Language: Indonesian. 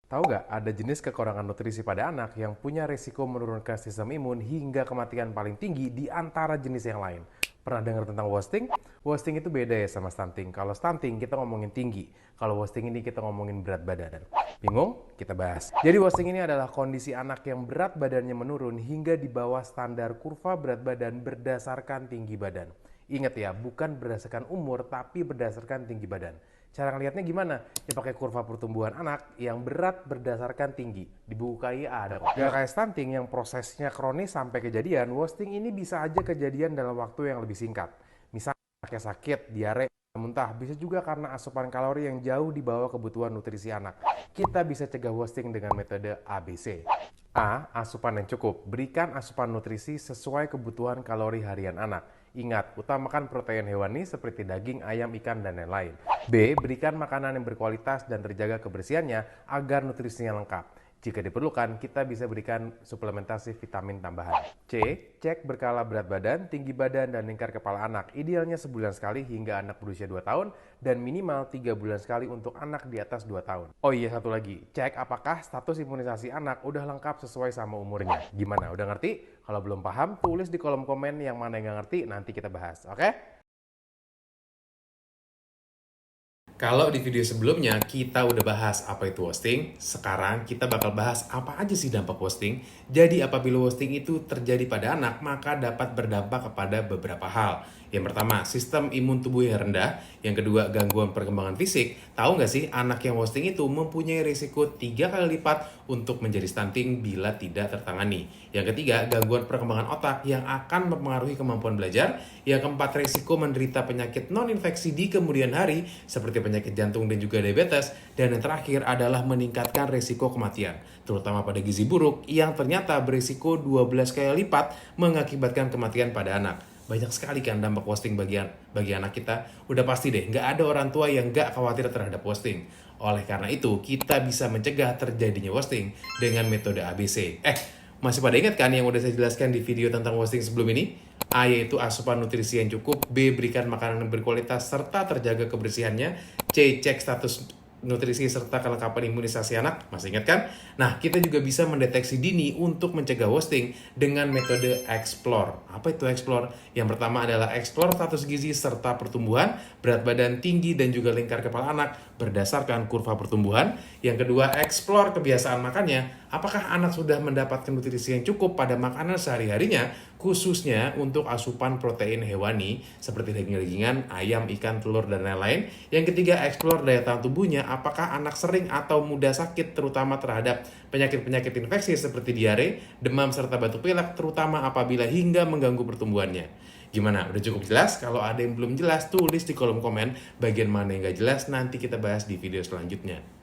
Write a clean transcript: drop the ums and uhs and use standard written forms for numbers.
Tahu nggak, ada jenis kekurangan nutrisi pada anak yang punya risiko menurunkan sistem imun hingga kematian paling tinggi di antara jenis yang lain. Pernah dengar tentang wasting? Wasting itu beda ya sama stunting. Kalau stunting kita ngomongin tinggi, kalau wasting ini kita ngomongin berat badan. Bingung? Kita bahas. Jadi wasting ini adalah kondisi anak yang berat badannya menurun hingga di bawah standar kurva berat badan berdasarkan tinggi badan. Ingat ya, bukan berdasarkan umur, tapi berdasarkan tinggi badan. Cara ngelihatnya gimana? Ya pakai kurva pertumbuhan anak yang berat berdasarkan tinggi. Di buku KIA ada kok. Gak kayak stunting yang prosesnya kronis sampai kejadian, wasting ini bisa aja kejadian dalam waktu yang lebih singkat. Misalnya anaknya sakit, diare, muntah, bisa juga karena asupan kalori yang jauh di bawah kebutuhan nutrisi anak. Kita bisa cegah wasting dengan metode ABC. A. Asupan yang cukup. Berikan asupan nutrisi sesuai kebutuhan kalori harian anak. Ingat, utamakan protein hewani seperti daging, ayam, ikan, dan lain-lain. B. Berikan makanan yang berkualitas dan terjaga kebersihannya agar nutrisinya lengkap. Jika diperlukan, kita bisa berikan suplementasi vitamin tambahan. C. Cek berkala berat badan, tinggi badan, dan lingkar kepala anak. Idealnya sebulan sekali hingga anak berusia 2 tahun dan minimal 3 bulan sekali untuk anak di atas 2 tahun. Oh iya, satu lagi. Cek apakah status imunisasi anak udah lengkap sesuai sama umurnya. Gimana? Udah ngerti? Kalau belum paham, tulis di kolom komen yang mana yang nggak ngerti, nanti kita bahas. Oke? Kalau di video sebelumnya kita udah bahas apa itu wasting, sekarang kita bakal bahas apa aja sih dampak wasting. Jadi apabila wasting itu terjadi pada anak, maka dapat berdampak kepada beberapa hal. Yang pertama, sistem imun tubuh yang rendah. Yang kedua, gangguan perkembangan fisik. Tahu nggak sih, anak yang wasting itu mempunyai risiko 3 kali lipat untuk menjadi stunting bila tidak tertangani. Yang ketiga, gangguan perkembangan otak yang akan mempengaruhi kemampuan belajar. Yang keempat, risiko menderita penyakit non-infeksi di kemudian hari, seperti penyakit jantung dan juga diabetes. Dan yang terakhir adalah meningkatkan risiko kematian, terutama pada gizi buruk yang ternyata berisiko 12 kali lipat mengakibatkan kematian pada anak. Banyak sekali kan dampak wasting bagi anak kita. Udah pasti deh, nggak ada orang tua yang nggak khawatir terhadap wasting. Oleh karena itu, kita bisa mencegah terjadinya wasting dengan metode ABC. Masih pada ingat kan yang udah saya jelaskan di video tentang wasting sebelum ini? A yaitu asupan nutrisi yang cukup, B berikan makanan yang berkualitas serta terjaga kebersihannya, C cek status nutrisi serta kelengkapan imunisasi anak. Masih ingat kan? Nah, kita juga bisa mendeteksi dini untuk mencegah wasting dengan metode Explore. Apa itu Explore? Yang pertama adalah Explore status gizi serta pertumbuhan, berat badan tinggi dan juga lingkar kepala anak berdasarkan kurva pertumbuhan. Yang kedua, Explore kebiasaan makannya. Apakah anak sudah mendapatkan nutrisi yang cukup pada makanan sehari-harinya, khususnya untuk asupan protein hewani seperti daging-dagingan, ayam, ikan, telur, dan lain-lain. Yang ketiga, Explore daya tahan tubuhnya. Apakah anak sering atau mudah sakit terutama terhadap penyakit-penyakit infeksi seperti diare, demam, serta batuk pilek, terutama apabila hingga mengganggu pertumbuhannya. Gimana? Udah cukup jelas? Kalau ada yang belum jelas, tulis di kolom komen bagian mana yang gak jelas, nanti kita bahas di video selanjutnya.